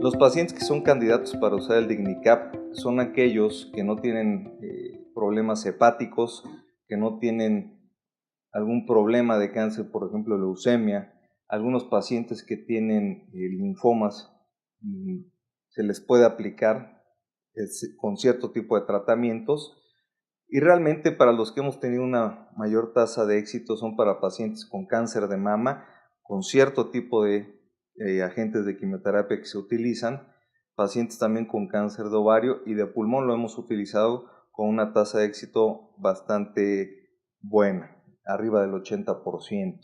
Los pacientes que son candidatos para usar el Dignicap son aquellos que no tienen problemas hepáticos, que no tienen algún problema de cáncer, por ejemplo leucemia, algunos pacientes que tienen linfomas, se les puede aplicar con cierto tipo de tratamientos, y realmente para los que hemos tenido una mayor tasa de éxito son para pacientes con cáncer de mama, con cierto tipo de agentes de quimioterapia que se utilizan, pacientes también con cáncer de ovario y de pulmón lo hemos utilizado con una tasa de éxito bastante buena, arriba del 80%.